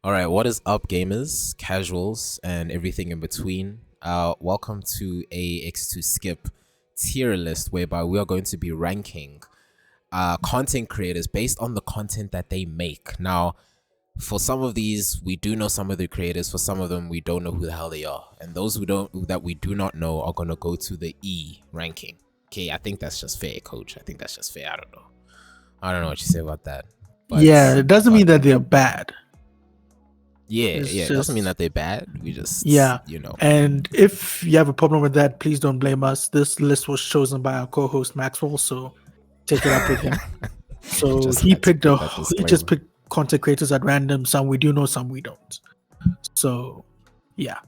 All right, what is up, gamers, casuals, and everything in between? Welcome to a X2 Skip tier list whereby we are going to be ranking content creators based on the content that they make. Now, for some of these, we do know some of the creators. For some of them, we don't know who the hell they are, and those we do not know are gonna go to the E ranking. Okay, I think that's just fair, Coach. I think that's just fair. I don't know what you say about that, Yeah, it doesn't mean that they're bad. Yeah, It's it doesn't mean that they're bad. We just, And if you have a problem with that, please don't blame us. This list was chosen by our co-host Maxwell, so take it up with him. So he just picked content creators at random. Some we do know, some we don't. So, yeah.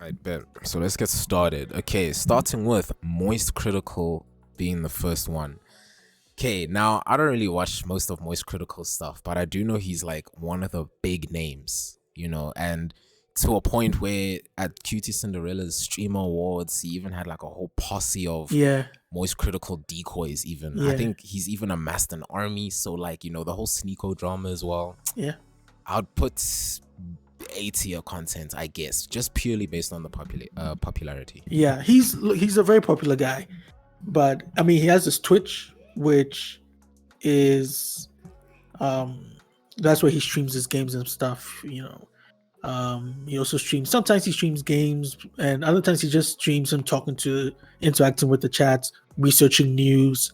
I bet. So let's get started. Okay, starting with MoistCritical being the first one. Okay, now I don't really watch most of MoistCritical stuff, but I do know he's like one of the big names, and to a point where at QTCinderella's Streamer Awards, he even had like a whole posse of MoistCritical decoys even. Yeah. I think he's even amassed an army, so like, the whole Sneeko drama as well. Yeah. I'd put A tier content, I guess, just purely based on the popularity. Yeah, he's a very popular guy, but I mean, he has this Twitch, which is that's where he streams his games and stuff. He also streams, sometimes he streams games, and other times he just streams him interacting with the chat, researching news,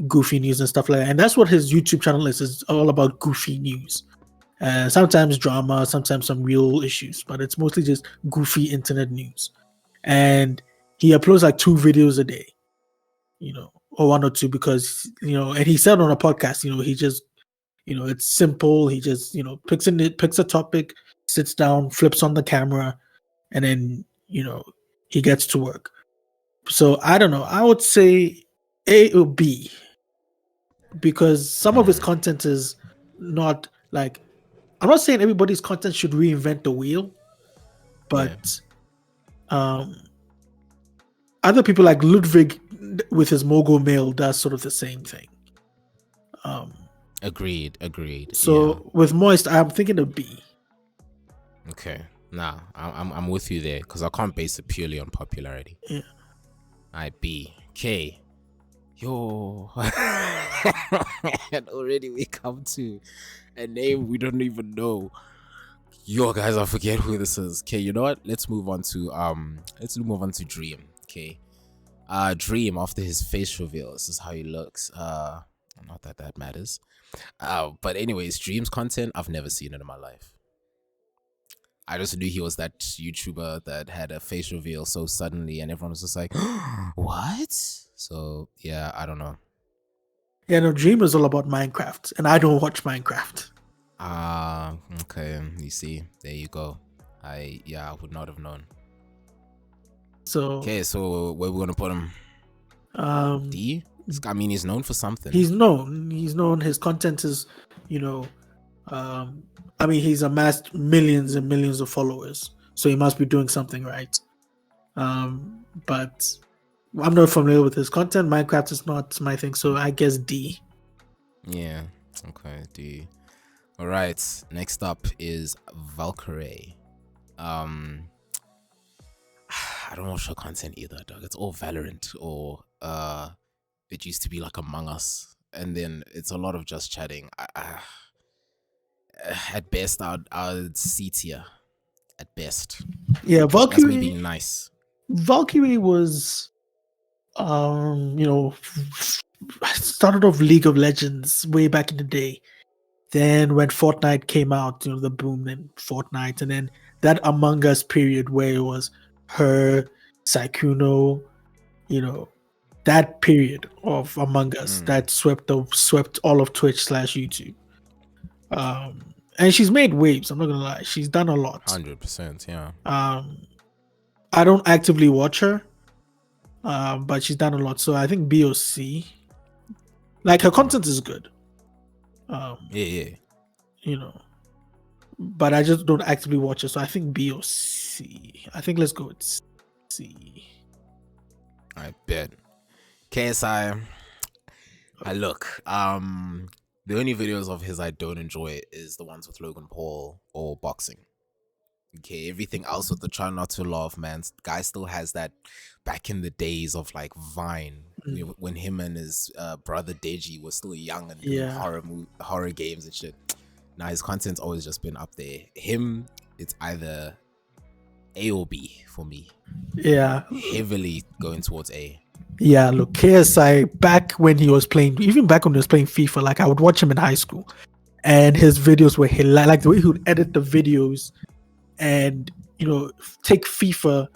goofy news and stuff like that. And that's what his YouTube channel is all about: goofy news. Sometimes drama, sometimes some real issues, but it's mostly just goofy internet news. And he uploads like 2 videos a day, or 1 or 2, because and he said on a podcast, he just, it's simple. He just, picks a topic, sits down, flips on the camera, and then he gets to work. So I don't know, I would say A or B, because some of his content is not like, I'm not saying everybody's content should reinvent the wheel, but other people like Ludwig with his Mogul Mail does sort of the same thing. Agreed. So with Moist, I'm thinking of B. Okay, nah, I'm with you there because I can't base it purely on popularity. Yeah. B. K. Yo, and already we come to a name we don't even know. Yo, guys, I forget who this is. Okay, you know what? Let's move on to Dream. Okay, Dream, after his face reveal, this is how he looks. Not that matters. But anyways, Dream's content, I've never seen it in my life. I just knew he was that YouTuber that had a face reveal so suddenly, and everyone was just like, what? So yeah, I don't know. Yeah, no, Dream is all about Minecraft, and I don't watch Minecraft. Okay, you see, there you go. I would not have known. So okay, so where we gonna put him? D? I mean, he's known for something. He's known. His content is, I mean, he's amassed millions and millions of followers, so he must be doing something right. But I'm not familiar with his content. Minecraft is not my thing, so I guess D. Yeah, okay, D. All right, next up is Valkyrae. I don't watch her content either, dog. It's all Valorant or it used to be like Among Us, and then it's a lot of just chatting. At best, I'd C tier. At best, yeah. Valkyrae, that's me being nice. Valkyrae was, started off League of Legends way back in the day. Then when Fortnite came out, the boom in Fortnite, and then that Among Us period where it was her, Saikuno, that period of Among Us that swept all of Twitch/YouTube. And she's made waves. I'm not gonna lie, she's done a lot. 100%, yeah. I don't actively watch her, but she's done a lot. So I think B or C. Like, her content is good. Yeah. But I just don't actively watch her. So I think B or C. I think let's go with C. I bet. KSI. Look, The only videos of his I don't enjoy is the ones with Logan Paul or boxing. Okay, everything else with the try not to laugh, man. Guy still has that back in the days of like Vine, when him and his brother Deji were still young and doing horror games and shit. Now his content's always just been up there. Him, it's either A or B for me. Yeah, heavily going towards A. Yeah, look, KSI, back when he was playing, even back when he was playing FIFA, like I would watch him in high school, and his videos were hilarious. Like the way he would edit the videos, and take FIFA.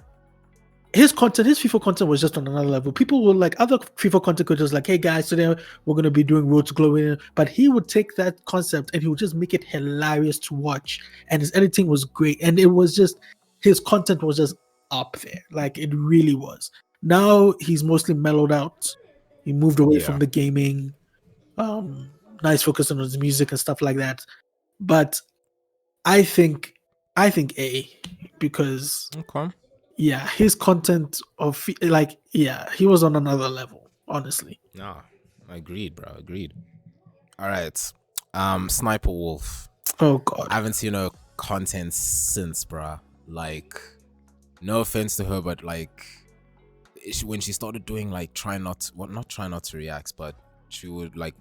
His FIFA content was just on another level. People were like, other FIFA content creators like, hey guys, today we're going to be doing Road to Glory. But he would take that concept and he would just make it hilarious to watch. And his editing was great. And it was just, his content was just up there. Like it really was. Now he's mostly mellowed out. He moved away from the gaming. Nice focus on his music and stuff like that. But I think A, because his content of he was on another level, honestly. Nah, agreed, bro. Agreed. All right. Sniper Wolf. Oh god. I haven't seen her content since, bro. Like, no offense to her, but like when she started doing like not try not to react, but she would like,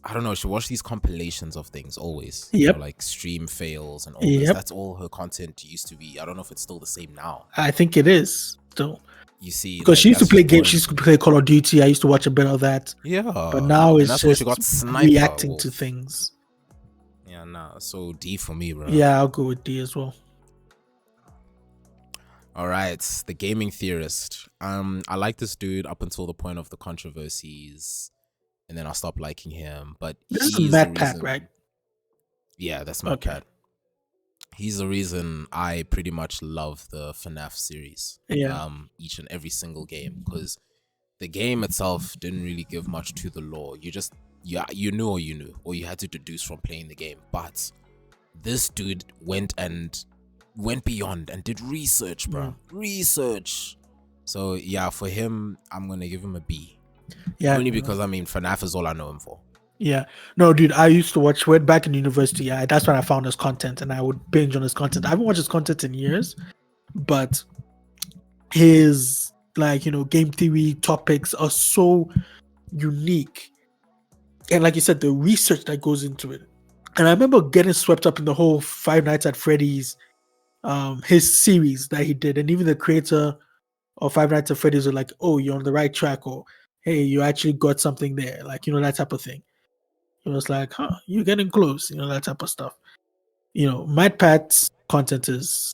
I don't know, she watched these compilations of things always. Like stream fails and all this. That's all her content used to be. I don't know if it's still the same now. I think it is still. You see, because she used to play games, she used to play Call of Duty. I used to watch a bit of that. Yeah. But now it's just she got reacting to things. Yeah, nah. So D for me, bro. Yeah, I'll go with D as well. All right, the Gaming Theorist. I like this dude up until the point of the controversies, and then I stopped liking him. But this is Matt Pat, right? Yeah, that's Matt Pat. He's the reason I pretty much love the FNAF series. Yeah. Each and every single game, because the game itself didn't really give much to the lore. You knew, or you had to deduce from playing the game. But this dude went beyond and did research, bro. Research. So yeah, for him, I'm gonna give him a B. Yeah. Only because FNAF is all I know him for. Yeah. No, dude, I used to watch back in university. Yeah, that's when I found his content and I would binge on his content. I haven't watched his content in years, but his game theory topics are so unique. And like you said, the research that goes into it. And I remember getting swept up in the whole Five Nights at Freddy's, his series that he did. And even the creator of Five Nights at Freddy's were like, oh, you're on the right track, or hey, you actually got something there. Like, that type of thing. It was like, you're getting close, that type of stuff. Matt Pat's content is,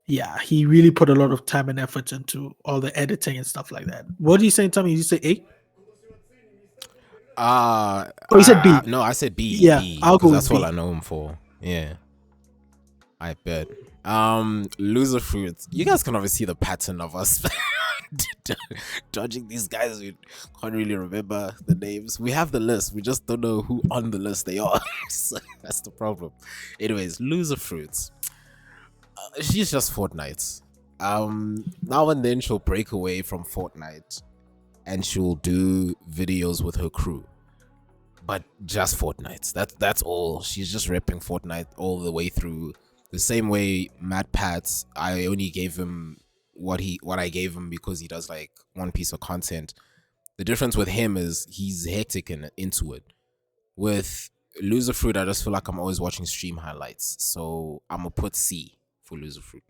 he really put a lot of time and effort into all the editing and stuff like that. What are you saying, Tommy? Did you say A? You said B. No, I said B. Yeah, B, I'll go with that's B. all I know him for. Yeah, I bet. Loserfruit. You guys can obviously see the pattern of us judging these guys. We can't really remember the names. We have the list, we just don't know who on the list they are. So that's the problem. Anyways, Loserfruit. She's just Fortnite. Now and then she'll break away from Fortnite and she'll do videos with her crew, but just Fortnite. That's all. She's just repping Fortnite all the way through. The same way Matt Pat, I only gave him what I gave him because he does like one piece of content. The difference with him is he's hectic and into it. With Loserfruit, I just feel like I'm always watching stream highlights. So I'm gonna put C for Loserfruit.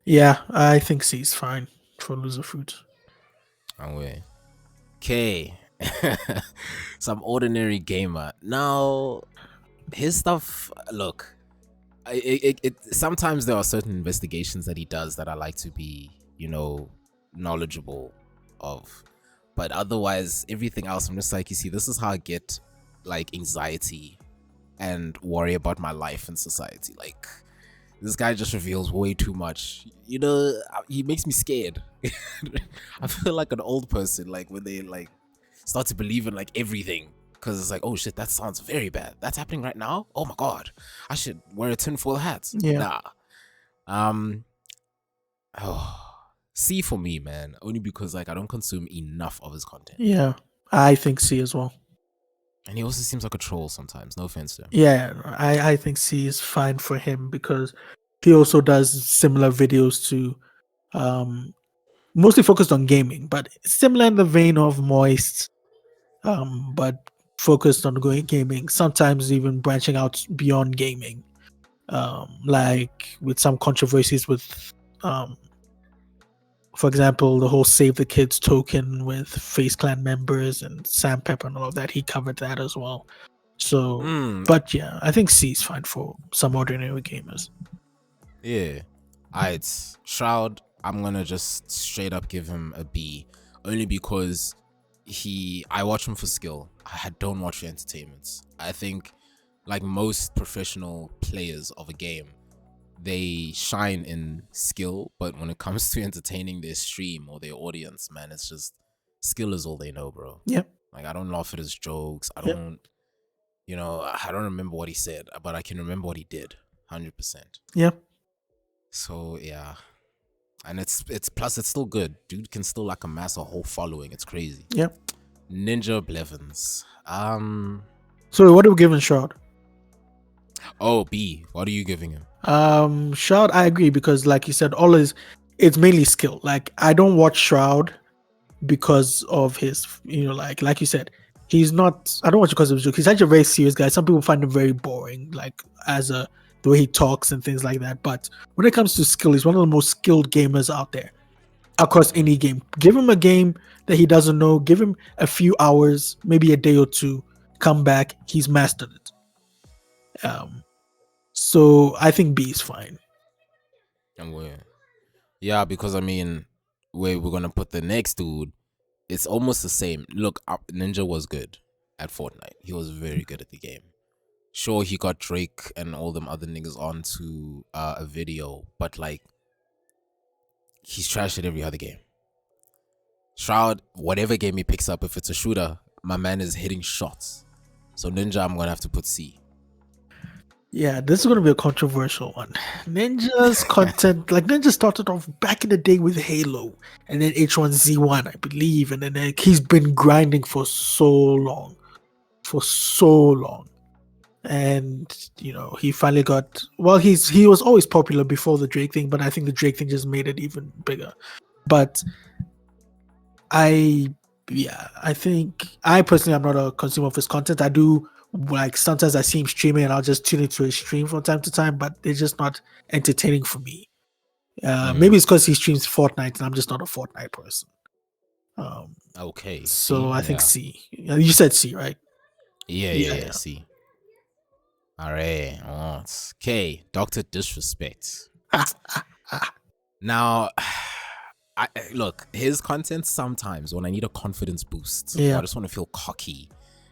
Yeah, I think C is fine for Loserfruit. Anyway. Okay. Some ordinary gamer. Now, his stuff, look, it sometimes there are certain investigations that he does that I like to be, knowledgeable of. But otherwise, everything else, I'm just like, you see, this is how I get like anxiety and worry about my life in society. Like, this guy just reveals way too much. He makes me scared. I feel like an old person, like when they like start to believe in like everything, because it's like, oh shit, that sounds very bad. That's happening right now. Oh my god, I should wear a tinfoil hat. Yeah. Nah. C for me, man. Only because like I don't consume enough of his content. Yeah, I think C as well. And he also seems like a troll sometimes. No offense to him. Yeah, I think C is fine for him because he also does similar videos to mostly focused on gaming, but similar in the vein of Moist, but focused on going gaming, sometimes even branching out beyond gaming. Like with some controversies with for example, the whole Save the Kids token with Face Clan members and Sam Pepper and all of that, he covered that as well. So, but yeah, I think C is fine for some ordinary gamers. Yeah. Alright, Shroud, I'm gonna just straight up give him a B. Only because I watch him for skill. I don't watch for entertainment. I think, like most professional players of a game, they shine in skill, but when it comes to entertaining their stream or their audience, man, it's just skill is all they know, bro. Yep. Like, I don't laugh at his jokes. I don't, I don't remember what he said, but I can remember what he did, 100%. Yep. So yeah, and it's plus it's still good. Dude can still like amass a whole following. It's crazy. Yep. Ninja Blevins. So what are we giving Shroud? Oh, B. What are you giving him? Shroud, I agree because like you said, it's mainly skill. Like I don't watch Shroud because of his, like you said, he's not. I don't watch it because of his joke. He's actually a very serious guy. Some people find him very boring, like the way he talks and things like that. But when it comes to skill, he's one of the most skilled gamers out there across any game. Give him a game that he doesn't know. Give him a few hours, maybe a day or two. Come back, he's mastered it. So I think B is fine. And yeah, because I mean, where we're gonna put the next dude, it's almost the same. Look, Ninja was good at Fortnite. He was very good at the game. Sure, he got Drake and all them other niggas onto a video, but like, he's trashed at every other game. Shroud, whatever game he picks up, if it's a shooter, my man is hitting shots. So Ninja, I'm gonna have to put C. Yeah, this is going to be a controversial one. Ninja's content, like Ninja started off back in the day with Halo and then H1Z1, I believe. And then he's been grinding for so long. And, he finally got, he was always popular before the Drake thing, but I think the Drake thing just made it even bigger. But I think I personally am not a consumer of his content. I do, like, sometimes I see him streaming and I'll just tune into his stream from time to time, but they're just not entertaining for me. Maybe it's because he streams Fortnite and I'm just not a Fortnite person. Okay. So I think C. You said C, right? Yeah. C. All right. Okay. Dr. Disrespect. Now, look, his content sometimes when I need a confidence boost, or I just want to feel cocky,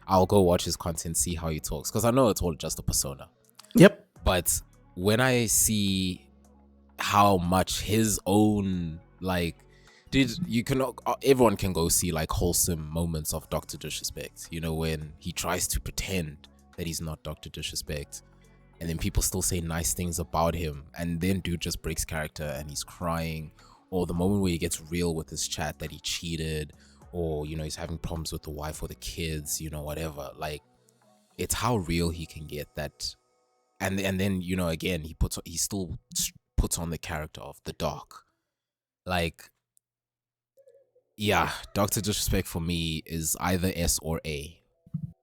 I'll go watch his content, see how he talks, because I know it's all just a persona. Yep. But when I see how much his own, like, everyone can go see like wholesome moments of Dr. Disrespect, when he tries to pretend that he's not Dr. Disrespect, and then people still say nice things about him, and then dude just breaks character and he's crying, or the moment where he gets real with his chat that he cheated, or he's having problems with the wife or the kids, whatever. Like, it's how real he can get that. And then again, he still puts on the character of the Doc. Like, yeah, Dr. Disrespect for me is either S or A.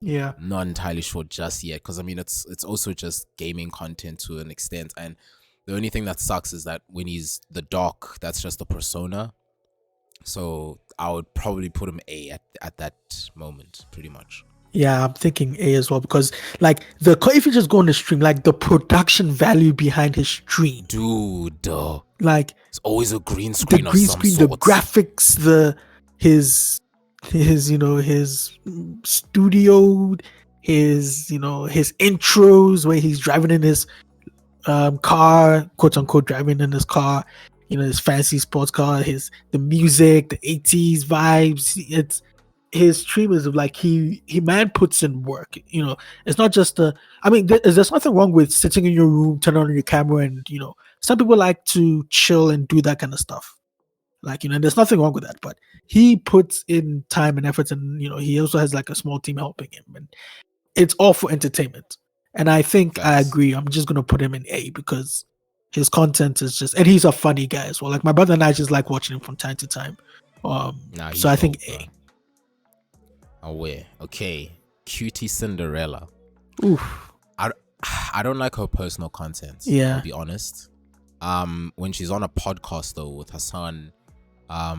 Yeah, not entirely sure just yet, because I mean it's also just gaming content to an extent, and the only thing that sucks is that when he's the Doc, that's just a persona. So I would probably put him A at that moment, pretty much. Yeah, I'm thinking A as well, because like if you just go on the stream, like the production value behind his stream, dude, like it's always a green screen, the graphics, his studio, his intros where he's driving in his car, quote unquote driving in his car, his fancy sports car, the music, the 80s vibes. His stream is like he man puts in work. It's not just there's nothing wrong with sitting in your room, turn on your camera, and some people like to chill and do that kind of stuff. Like, and there's nothing wrong with that, but he puts in time and effort, and he also has like a small team helping him, and it's all for entertainment. And I think I Facts. agree. I'm just gonna put him in A because his content is just, and he's a funny guy as well. Like my brother and I just like watching him from time to time. So I think A. Aware. Okay. QTCinderella. Oof. I don't like her personal content. Yeah. I'll be honest. When she's on a podcast though with Hassan, I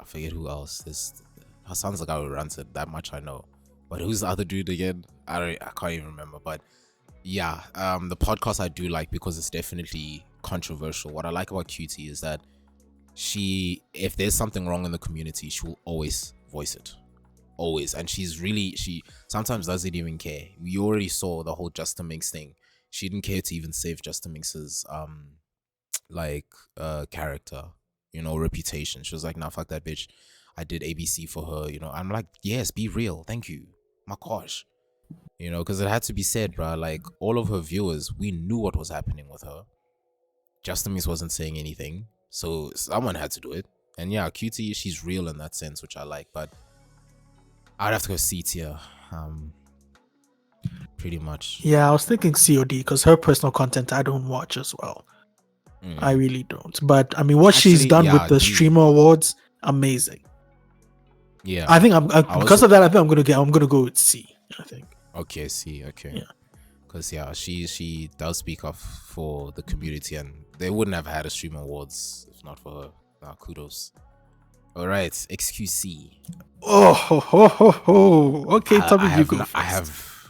forget who else. This Hassan's the guy who runs it. That much I know. But who's the other dude again? I can't even remember. But yeah, the podcast I do like because it's definitely controversial. What I like about QT is that if there's something wrong in the community, she will always voice it. Always. And she sometimes doesn't even care. We already saw the whole Justin Minks thing. She didn't care to even save Justin Minks's character, reputation. She was like, nah, fuck that bitch. I did ABC for her, I'm like, yes, be real, thank you, my gosh, because it had to be said, bro. Like, all of her viewers, we knew what was happening with her. Justin Minks wasn't saying anything, so someone had to do it. And yeah, QT, she's real in that sense, which I like, but I'd have to go C tier, pretty much. Yeah, I was thinking COD because her personal content I don't watch as well. I really don't. But I mean, what she's done with the Streamer Awards, amazing. Yeah, I think because of that, I think I'm gonna go with C. I think. Okay, C. Okay. Yeah. Because she does speak up for the community, and they wouldn't have had a Streamer Awards if not for her. Kudos. All right, XQC. Okay, tell me you go first.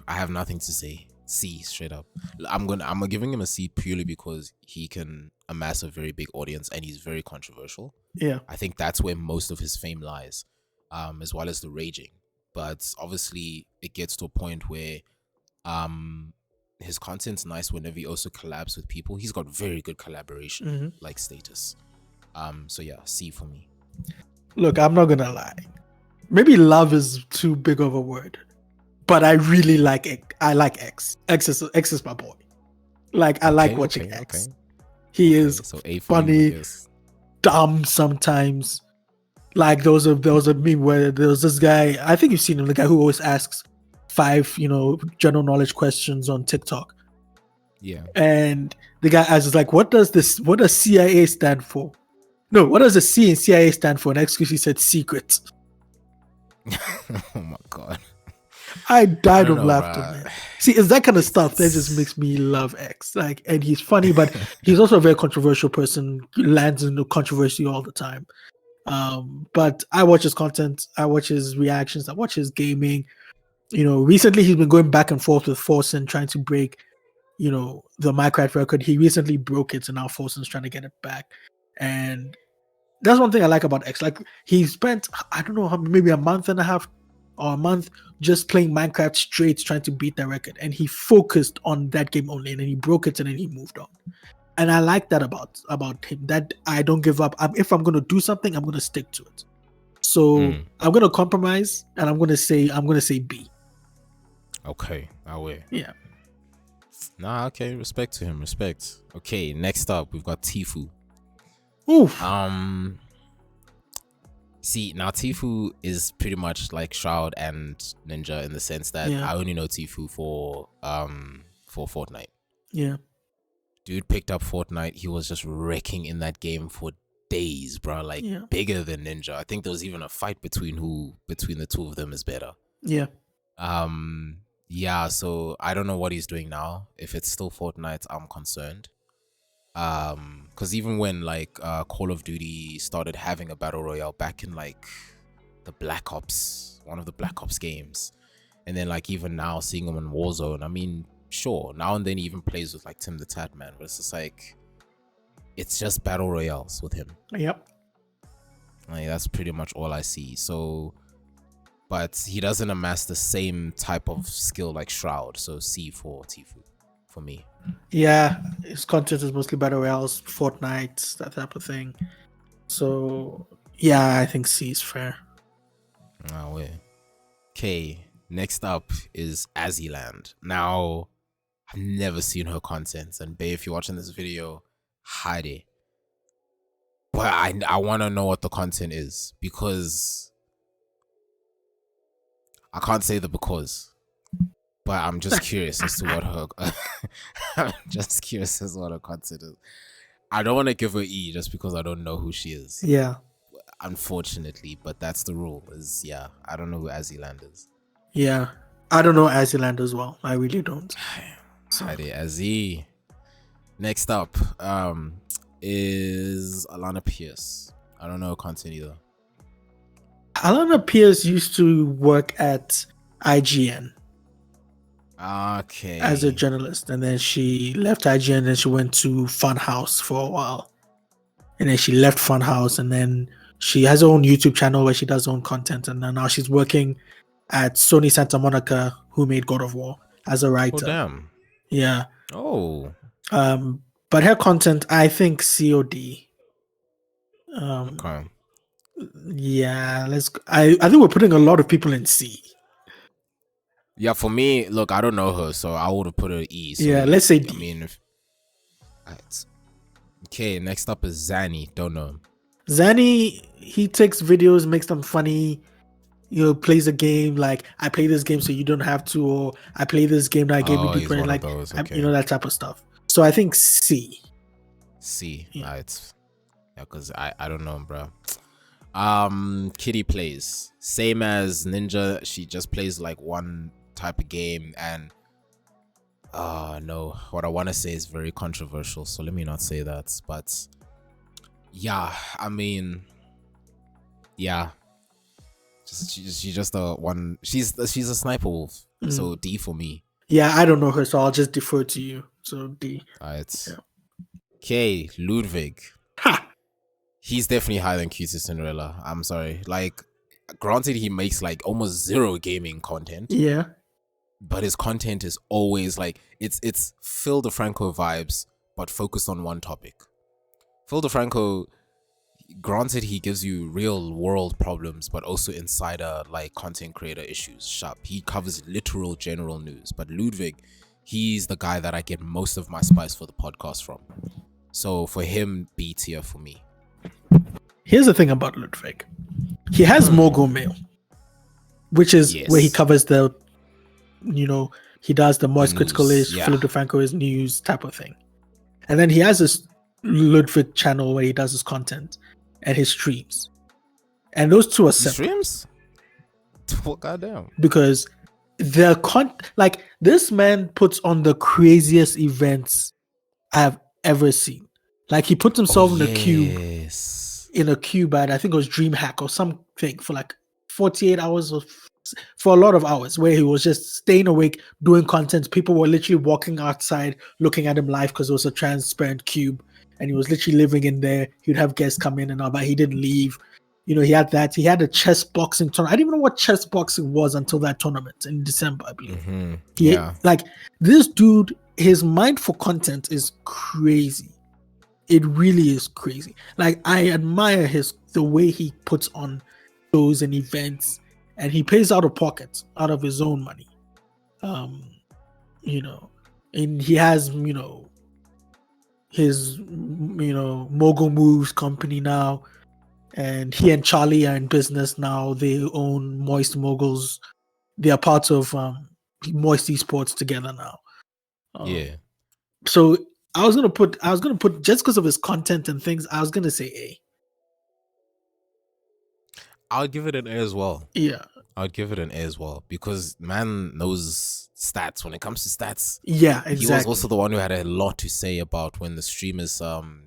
I have nothing to say. C, straight up. I'm giving him a C purely because he can amass a very big audience and he's very controversial. Yeah, I think that's where most of his fame lies, as well as the raging. But obviously, it gets to a point where his content's nice whenever he also collabs with people. He's got very good collaboration like status. So yeah, C for me. Look, I'm not gonna lie. Maybe love is too big of a word, but I really like it. I like X. X is my boy. Like, I like watching X. Okay. He is so A for funny, you, dumb sometimes. Like there was a meme where there was this guy, I think you've seen him, the guy who always asks 5, general knowledge questions on TikTok. Yeah. And the guy asks like, what does CIA stand for? No, what does the C in CIA stand for? And XQC said secret. Oh my god. I died of laughter, man. See, it's that kind of stuff that just makes me love X. Like, and he's funny, but he's also a very controversial person. He lands into controversy all the time. But I watch his content, I watch his reactions, I watch his gaming. Recently he's been going back and forth with Forsen trying to break, the Minecraft record. He recently broke it, and now Forsen's trying to get it back. And that's one thing I like about X. Like, he spent, I don't know, maybe a month and a half or a month just playing Minecraft straight, trying to beat that record. And he focused on that game only, and then he broke it, and then he moved on. And I like that about him, that I don't give up. If I'm going to do something, I'm going to stick to it. So I'm going to compromise, and I'm going to say B. Okay, I will. Yeah. Nah, okay, respect to him, respect. Okay, next up, we've got Tfue. Oof. See, now Tfue is pretty much like Shroud and Ninja in the sense that I only know Tfue for Fortnite. Yeah. Dude picked up Fortnite. He was just wrecking in that game for days, bro. Like, bigger than Ninja. I think there was even a fight between the two of them is better. Yeah. Yeah, so I don't know what he's doing now. If it's still Fortnite, I'm concerned. Because even when Call of Duty started having a battle royale back in like the Black Ops, one of the Black Ops games, and then like even now seeing him in Warzone, I mean, sure, now and then he even plays with like Tim the Tatman, but it's just like, it's just battle royales with him. Yep. Like, that's pretty much all I see. So, but he doesn't amass the same type of skill like Shroud. So C for Tfue for me. Yeah, his content is mostly battle royales, Fortnite, that type of thing. So yeah, I think C is fair. Oh, wait. Okay, next up is AzzyLand. Now, I've never seen her content, and babe, if you're watching this video, hide it. But I want to know what the content is, because I can't say the because, but I'm just curious as to what her I'm just curious as to what her content is. I don't want to give her E just because I don't know who she is. Yeah. Unfortunately, but that's the rule. I don't know who AzzyLand is. Yeah. I don't know AzzyLand as well. I really don't. So. Howdy, Azzy. Next up is Alanah Pearce. I don't know content either. Alanah Pearce used to work at IGN. Okay. As a journalist, and then she left IGN and she went to Funhouse for a while. And then she left Funhouse, and then she has her own YouTube channel where she does her own content, and then now she's working at Sony Santa Monica, who made God of War, as a writer. Oh damn. Yeah. Oh. But her content, I think COD. Okay. Yeah, I think we're putting a lot of people in C. Yeah, for me, look, I don't know her, so I would have put her E. So yeah, let's say D. I mean, okay, next up is Zanny. Don't know him. Zanny, he takes videos, makes them funny. Plays a game like, I play this game so you don't have to, or I play this game that gave me deeper, like okay. That type of stuff. So I think C. C. Yeah. Because I don't know him, bro. KittyPlays, same as Ninja. She just plays like one type of game, and no, what I want to say is very controversial, so let me not say that. But yeah, I mean, yeah, she's just a one. She's a sniper wolf, so D for me. Yeah, I don't know her, so I'll just defer to you. So D. Alright. Yeah. Okay, Ludwig. Ha! He's definitely higher than QTCinderella. I'm sorry. Like, granted, he makes like almost zero gaming content. Yeah. But his content is always like, it's Phil DeFranco vibes, but focused on one topic. Phil DeFranco, granted, he gives you real world problems, but also insider like content creator issues. Sharp. He covers literal general news. But Ludwig, he's the guy that I get most of my spice for the podcast from. So for him, B tier for me. Here's the thing about Ludwig. He has Mogul Mail, which is where he covers the, he does the MoistCritical-ish, Philip DeFranco-ish news type of thing. And then he has this Ludwig channel where he does his content and his streams. And those two are separate. Streams? Goddamn. Because this man puts on the craziest events I have ever seen. Like, he puts himself in a cube at, I think it was DreamHack or something, for like 48 hours or for a lot of hours, where he was just staying awake doing content. People were literally walking outside looking at him live because it was a transparent cube, and he was literally living in there. He'd have guests come in and all, but he didn't leave. He had that. He had a chess boxing tournament. I didn't even know what chess boxing was until that tournament in December, I believe. Like, this dude, his mind for content is crazy. It really is crazy. Like, I admire the way he puts on shows and events, and he pays out of pocket, out of his own money. And he has, his, Mogul Moves company now, and he and Charlie are in business now. They own Moist Moguls. They are part of Moist Esports together now. So I was gonna put just because of his content and things, I was gonna say A. I would give it an A as well. Yeah. I would give it an A as well, because man knows stats. When it comes to stats, yeah, exactly. He was also the one who had a lot to say about when the streamers'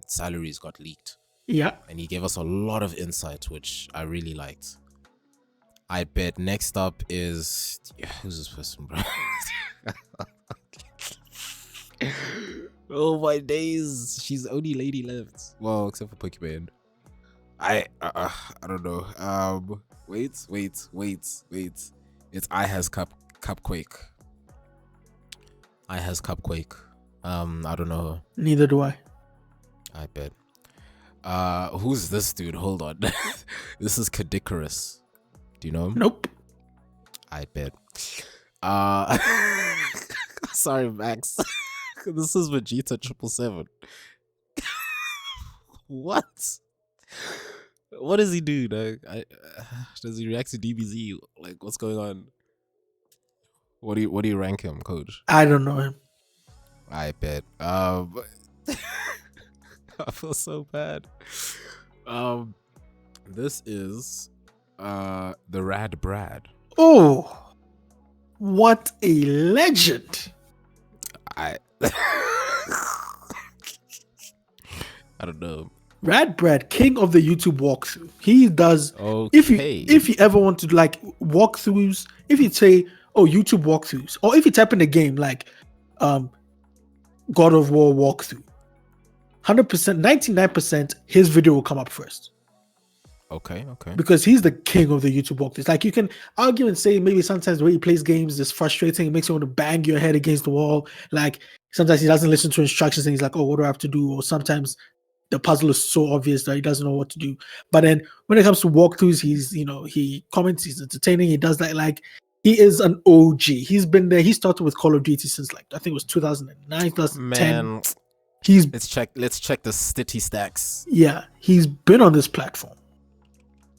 salaries got leaked. Yeah. And he gave us a lot of insight, which I really liked. I bet next up is... who's this person, bro? Oh my days. She's the only lady left. Well, except for Pokimane. I don't know. Wait. It's iHasCupquake. iHasCupquake. I don't know her. Neither do I. I bet. Who's this dude? Hold on. This is Cadicarus. Do you know him? Nope. I bet. Sorry, Max. This is Vegeta 777. What? What does he do? Does he react to DBZ? Like, what's going on? What do you rank him, Coach? I don't know him. I bet. I feel so bad. This is TheRadBrad. Oh, what a legend! I don't know. RadBrad, king of the YouTube walkthrough. He does. Okay. If you ever want to like walkthroughs, if you say, oh, YouTube walkthroughs, or if you type in a game like God of War walkthrough, 100%, 99%, his video will come up first. Okay. Because he's the king of the YouTube walkthroughs. Like, you can argue and say maybe sometimes the way he plays games is frustrating. It makes you want to bang your head against the wall. Like, sometimes he doesn't listen to instructions and he's like, oh, what do I have to do? Or sometimes the puzzle is so obvious that he doesn't know what to do. But then when it comes to walkthroughs, he comments, he's entertaining, he does that. Like, he is an OG. He's been there. He started with Call of Duty since like, I think it was 2009, 2010. Man, let's check the Stitty stacks. Yeah, he's been on this platform.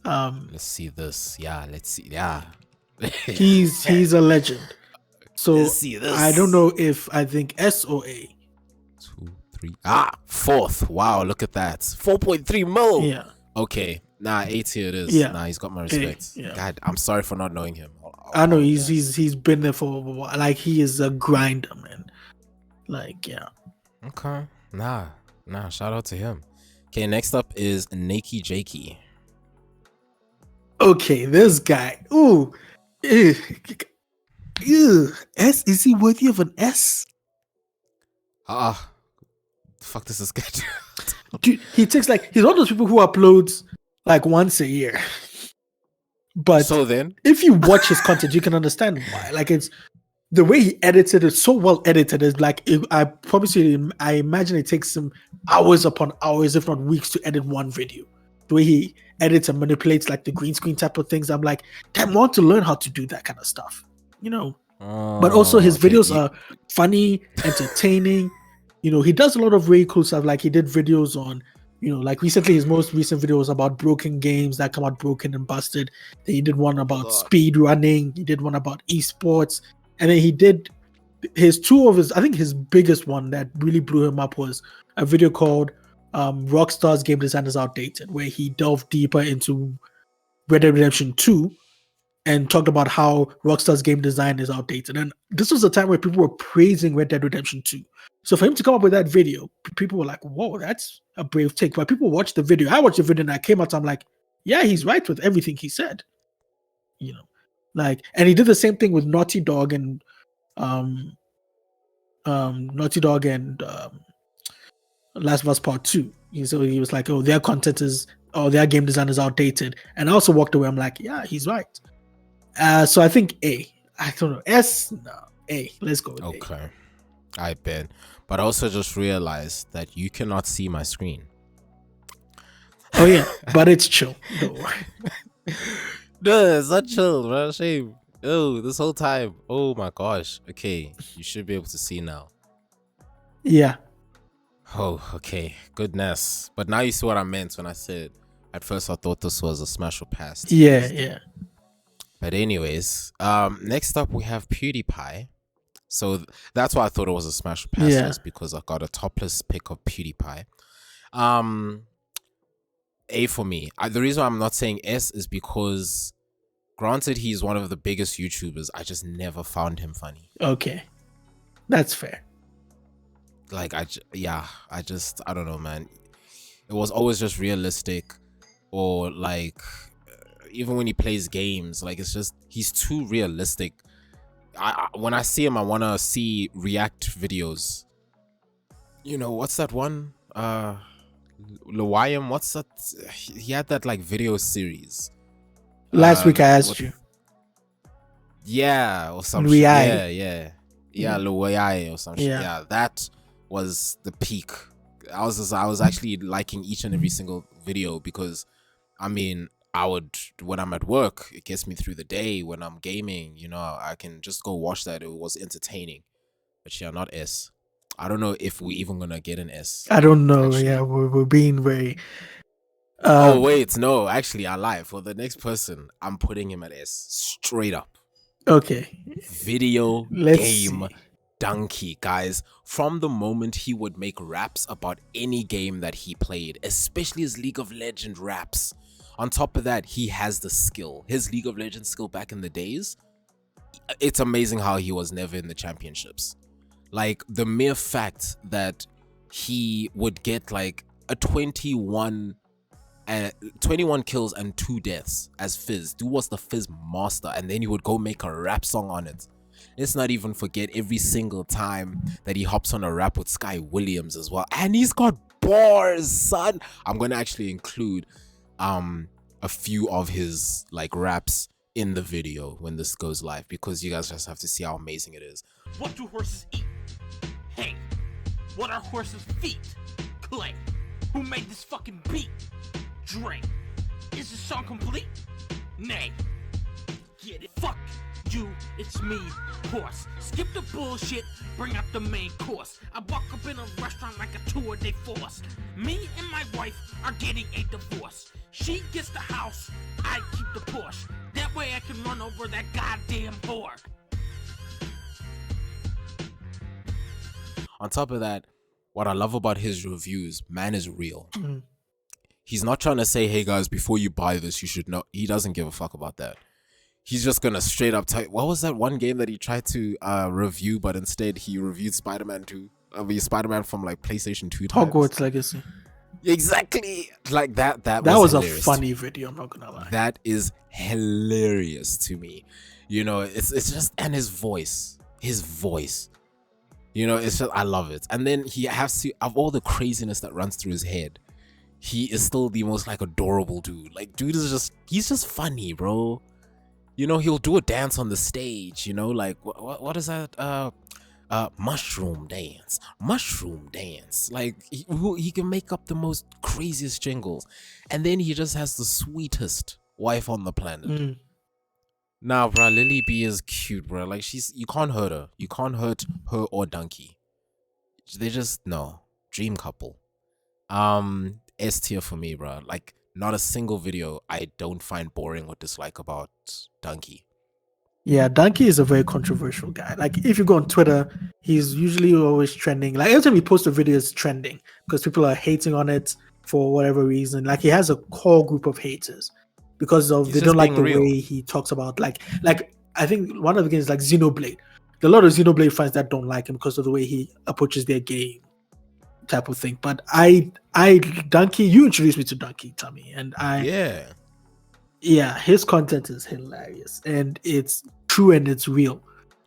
Let's see this. Yeah, let's see. Yeah. he's a legend. So Let's see this. I don't know if I think S or A. 2, 3. Fourth. Wow, look at that. 4.3 mil. Yeah. Okay. Nah, A tier it is. Yeah. Nah, he's got my respect. Yeah. God, I'm sorry for not knowing him. I know he's been there for a while. Like, he is a grinder, man. Like, yeah. Okay. Nah. Shout out to him. Okay, next up is NakeyJakey. Okay, this guy. Ooh. Ew. S, is he worthy of an S? Fuck, this is good. Dude, he's one of those people who uploads like once a year. But so then, if you watch his content, you can understand why. Like, it's the way he edits it is so well edited. It's like, I promise you, I imagine it takes him hours upon hours, if not weeks, to edit one video. The way he edits and manipulates like the green screen type of things, I'm like, damn, I want to learn how to do that kind of stuff, But also his videos are funny, entertaining. He does a lot of really cool stuff. Like, he did videos on, like recently his most recent video was about broken games that come out broken and busted. Then he did one about speed running. He did one about esports. And then he did I think his biggest one that really blew him up was a video called Rockstar's Game Design is Outdated, where he delved deeper into Red Dead Redemption 2 and talked about how Rockstar's game design is outdated. And this was a time where people were praising Red Dead Redemption 2. So for him to come up with that video, people were like, whoa, that's a brave take. But people watched the video. I watched the video and I came out, I'm like, yeah, he's right with everything he said. And he did the same thing with Naughty Dog and Last of Us Part 2. So he was like, oh, their their game design is outdated. And I also walked away. I'm like, yeah, he's right. So I think A. I don't know. S? No. A. Let's go with A. Okay. I bet. But I also just realized that you cannot see my screen. Oh, yeah. But it's chill. Don't worry. No, it's not chill, bro. Shame. Oh, this whole time. Oh my gosh. Okay. You should be able to see now. Yeah. Oh, okay. Goodness. But now you see what I meant when I said, at first I thought this was a smash or pass. Yeah. But anyways, next up we have PewDiePie. So that's why I thought it was a smash or pass, was because I got a topless pic of PewDiePie. A for me. The reason why I'm not saying S is because, granted, he's one of the biggest YouTubers, I just never found him funny. Okay. That's fair. Like, I don't know, man. It was always just realistic, or like, even when he plays games, like, it's just, he's too realistic. When I see him, I want to see react videos. What's that one? Lawayam, what's that? He had that like video series. Last week I asked you. Yeah, or some shit. Yeah, Lawayam or some shit. Yeah, that was the peak. I was actually liking each and every single video because, I mean, when I'm at work, it gets me through the day. When I'm gaming, I can just go watch that. It was entertaining. But yeah, not S. I don't know if we're even gonna get an S. I don't know. Actually. Yeah, we're being very. Oh wait, no, actually I lie. For the next person, I'm putting him at S. Straight up. Okay. Video Let's game see. Dunkey, guys. From the moment he would make raps about any game that he played, especially his League of Legends raps. On top of that, he has the skill. His League of Legends skill back in the days, it's amazing how he was never in the championships. Like, the mere fact that he would get like a 21 kills and 2 deaths as Fizz. Dude was the Fizz master, and then he would go make a rap song on it. Let's not even forget every single time that he hops on a rap with Sky Williams as well, and he's got bars, son. I'm gonna actually include a few of his like raps in the video when this goes live, because you guys just have to see how amazing it is. What do horses eat? Hay. What are horses' feet? Clay. Who made this fucking beat? Dre. Is the song complete? Nay. Get it? Fuck you, it's me, horse. Skip the bullshit, bring out the main course. I walk up in a restaurant like a tour de force. Me and my wife are getting a divorce. She gets the house, I keep the Porsche. That way I can run over that goddamn whore. On top of that, what I love about his reviews, man is real. He's not trying to say, hey guys, before you buy this, you should know. He doesn't give a fuck about that. He's just gonna straight up tell you, what was that one game that he tried to review, but instead he reviewed Spider-Man 2? Spider-Man from like PlayStation 2 times. Hogwarts Legacy. Exactly. Like that was a hilarious. funny video, I'm not gonna lie. That is hilarious to me. You know, it's just, and his voice. You know, it's just, I love it. And then he has to, of all the craziness that runs through his head, he is still the most like adorable dude. Like, dude is just, he's just funny, bro. You know, he'll do a dance on the stage, you know, like, what is that? Mushroom dance. Like, he can make up the most craziest jingles. And then he just has the sweetest wife on the planet. Nah, bro, Lily B is cute, bro. Like, you can't hurt her. You can't hurt her or Dunkey. They just, no. Dream couple. S tier for me, bro. Like, not a single video I don't find boring or dislike about Dunkey. Yeah, Dunkey is a very controversial guy. Like, if you go on Twitter, he's usually always trending. Like, every time he posts a video, it's trending because people are hating on it for whatever reason. Like, he has a core group of haters because they don't like the way he talks about, like I think one of the games is like Xenoblade. There are a lot of Xenoblade fans that don't like him because of the way he approaches their game, type of thing. But Dunkey, you introduced me to Dunkey, Tommy, and his content is hilarious and it's true and it's real.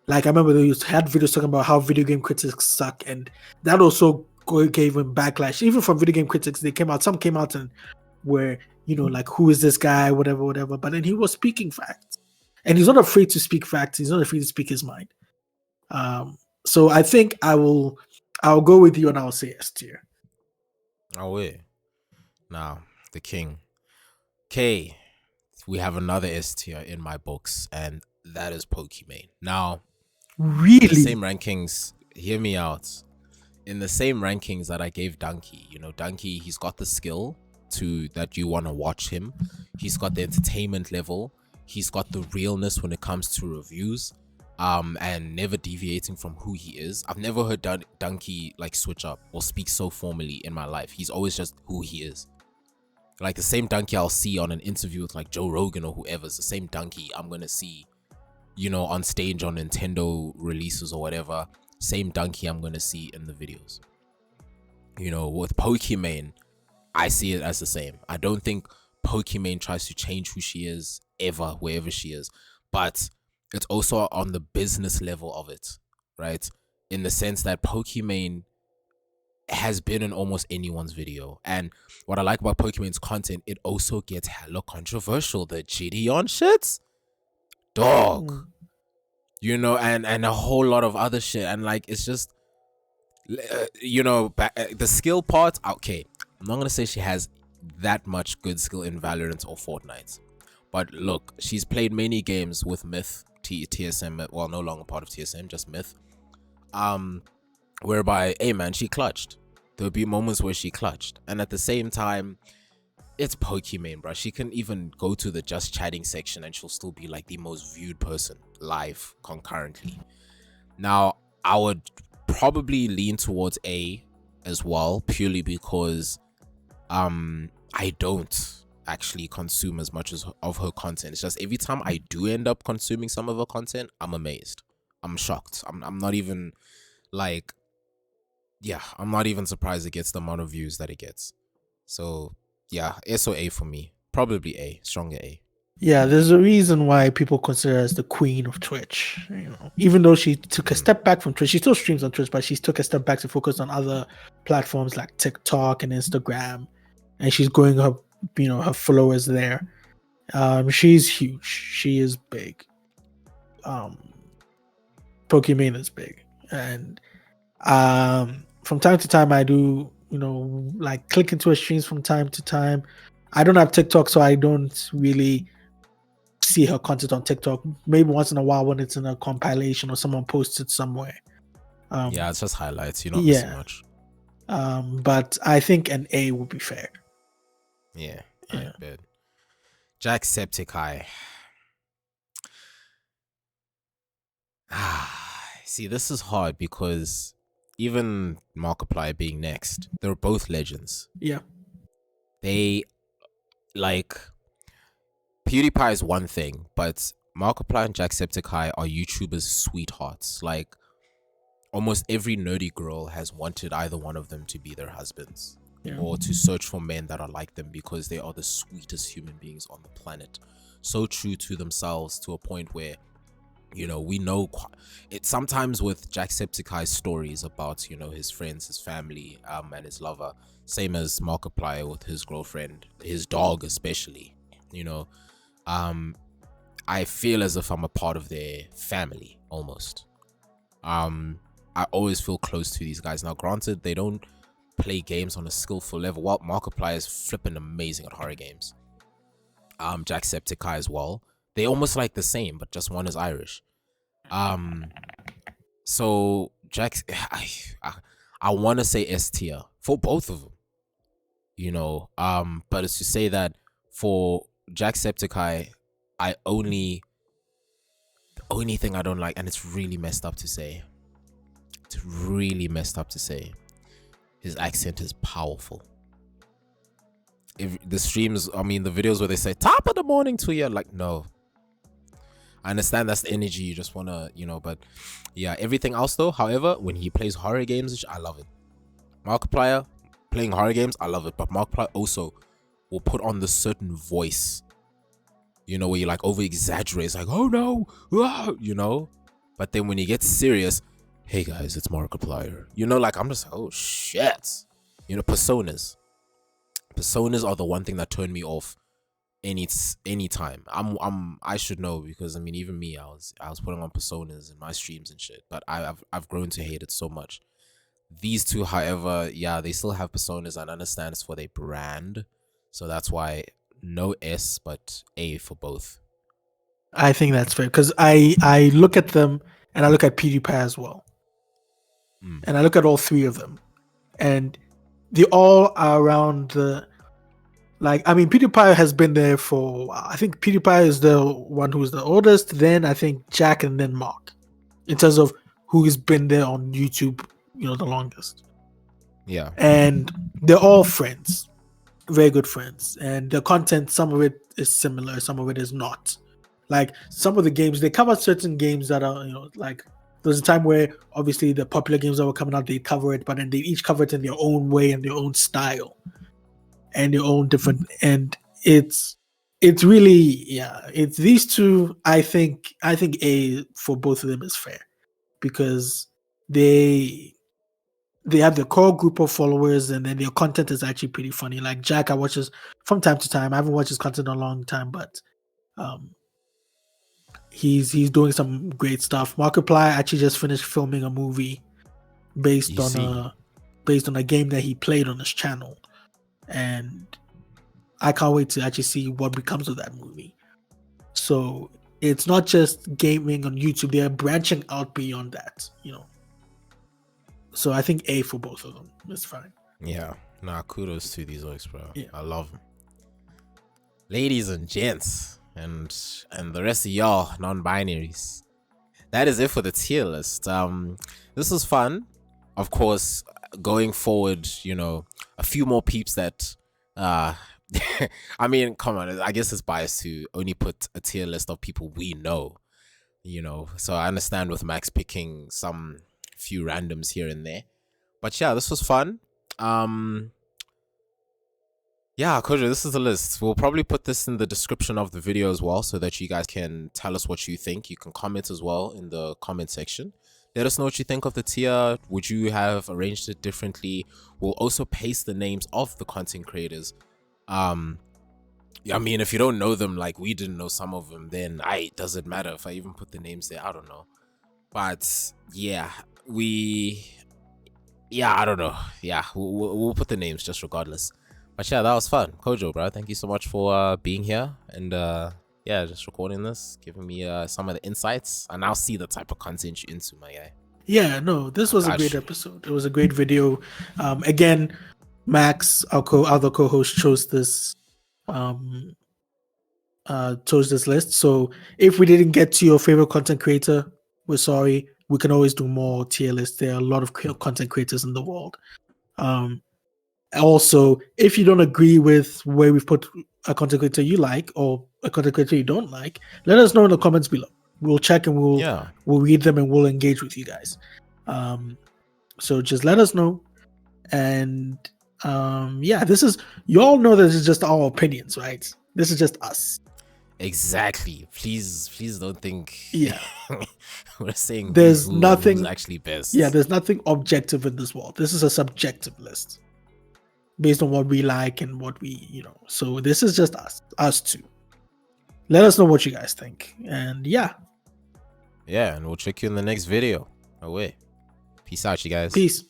Like, I remember they had videos talking about how video game critics suck, and that also gave him backlash. Even from video game critics, some came out and were, you know, like, who is this guy, whatever. But then he was speaking facts, and he's not afraid to speak facts. He's not afraid to speak his mind. So I think I'll go with you and I'll say S tier. Oh wait, now the king. K, we have another S tier in my books, and that is Pokimane. Now, really, the same rankings. Hear me out. In the same rankings that I gave Dunkey, you know, Dunkey, he's got the skill that you want to watch him. He's got the entertainment level. He's got the realness when it comes to reviews. And never deviating from who he is. I've never heard Dunkey like switch up or speak so formally in my life. He's always just who he is. Like, the same Dunkey I'll see on an interview with like Joe Rogan or whoever's the same Dunkey I'm gonna see, you know, on stage on Nintendo releases or whatever. Same Dunkey I'm gonna see in the videos. You know, with Pokimane, I see it as the same. I don't think Pokimane tries to change who she is ever, wherever she is. But it's also on the business level of it, right? In the sense that Pokimane has been in almost anyone's video. And what I like about Pokimane's content, it also gets hella controversial. The Gideon shits, dog. You know, and a whole lot of other shit. And like, it's just, you know, the skill part, okay. I'm not going to say she has that much good skill in Valorant or Fortnite. But look, she's played many games with Myth, TSM, well, no longer part of TSM, just Myth. Whereby, hey man, she clutched. There'll be moments where she clutched. And at the same time, it's Pokimane, bro. She can even go to the just chatting section and she'll still be like the most viewed person live concurrently. Now, I would probably lean towards A as well, purely because I don't actually consume as much of her content. It's just every time I do end up consuming some of her content, I'm amazed. I'm shocked. I'm not even like, yeah, I'm not even surprised it gets the amount of views that it gets. So yeah, S or A for me. Probably A, stronger A. Yeah, there's a reason why people consider her as the queen of Twitch. You know, even though she took a step back from Twitch, she still streams on Twitch, but she took a step back to focus on other platforms like TikTok and Instagram, and she's growing her, you know, her followers there. She's huge. She is big. Pokimane is big, and from time to time I do, you know, like click into her streams from time to time. I don't have TikTok, so I don't really see her content on TikTok. Maybe once in a while when it's in a compilation or someone posts it somewhere. Yeah, it's just highlights. You're not missing much. But I think an A would be fair. Yeah. I bet. JackSepticEye. See, this is hard because even Markiplier being next, they're both legends. Yeah. They, like, PewDiePie is one thing, but Markiplier and JackSepticEye are YouTubers' sweethearts. Like, almost every nerdy girl has wanted either one of them to be their husbands, or to search for men that are like them, because they are the sweetest human beings on the planet. So true to themselves, to a point where, you know, we know it sometimes with JackSepticEye's stories about, you know, his friends, his family, and his lover, same as Markiplier with his girlfriend, his dog especially, you know. I feel as if I'm a part of their family almost. I always feel close to these guys. Now, granted, they don't play games on a skillful level. Well, Markiplier is flipping amazing at horror games. JackSepticEye as well. They almost like the same, but just one is Irish. So I want to say S tier for both of them, you know. But it's to say that for JackSepticEye, the only thing I don't like, and it's really messed up to say, his accent is powerful. If the streams, I mean the videos where they say top of the morning to you, like, no, I understand that's the energy you just want to, you know, but yeah, everything else though, however, when he plays horror games, I love it. Markiplier playing horror games, I love it, but Markiplier also will put on the certain voice, you know, where you like over exaggerate. It's like, oh no, ah, you know, but then when he gets serious, hey guys, it's Markiplier, you know, like, I'm just like, oh shit, you know. Personas are the one thing that turned me off any time. I should know, because I mean, even me, I was putting on personas in my streams and shit, but I've grown to hate it so much. These two, however, yeah, they still have personas, and I understand it's for their brand, so that's why no S but A for both. I think that's fair, because I look at them and I look at PewDiePie as well, and I look at all three of them, and they all are around the, like, I mean, PewDiePie has been there for a while. I think PewDiePie is the one who's the oldest, then I think Jack, and then Mark, in terms of who has been there on YouTube, you know, the longest. Yeah. And they're all friends, very good friends, and the content, some of it is similar, some of it is not. Like, some of the games, they cover certain games that are, you know, like, there's a time where obviously the popular games that were coming out, they cover it, but then they each cover it in their own way and their own style and their own different, and it's really, yeah, it's these two. I think A for both of them is fair, because they have their core group of followers, and then their content is actually pretty funny. Like Jack, I watch his from time to time. I haven't watched his content in a long time, but he's doing some great stuff. Markiplier actually just finished filming a movie based on a game that he played on his channel, and I can't wait to actually see what becomes of that movie. So it's not just gaming on YouTube; they are branching out beyond that, you know. So I think A for both of them is fine. Yeah, nah, kudos to these oaks, bro. Yeah. I love them. ladies and gents, and the rest of y'all non-binaries, that is it for the tier list. This was fun. Of course, going forward, you know, a few more peeps that I mean, come on, I guess it's biased to only put a tier list of people we know, you know. So I understand with Max picking some few randoms here and there. But yeah, this was fun. Yeah, Kojo, this is the list. We'll probably put this in the description of the video as well so that you guys can tell us what you think. You can comment as well in the comment section. Let us know what you think of the tier. Would you have arranged it differently? We'll also paste the names of the content creators. I mean, if you don't know them, like we didn't know some of them, then it doesn't matter if I even put the names there. I don't know. But yeah, I don't know. Yeah, we'll put the names just regardless. But yeah, that was fun. Kojo, bro, thank you so much for being here and yeah, just recording this, giving me some of the insights. I now see the type of content you're into, my guy. Yeah, no, this was a great episode. It was a great video. Again, Max, our other co-host, chose this list. So if we didn't get to your favorite content creator, we're sorry. We can always do more tier lists. There are a lot of content creators in the world. Also, if you don't agree with where we've put a content creator you like or a content creator you don't like, let us know in the comments below. We'll check and we'll read them and we'll engage with you guys. So just let us know. And yeah, you all know this is just our opinions, right? This is just us. Exactly. Please don't think we're saying there's nothing who's actually best. Yeah, there's nothing objective in this world. This is a subjective list based on what we like and what we, you know. So this is just us two. Let us know what you guys think. And yeah, and we'll check you in the next video. Away. Peace out, you guys. Peace.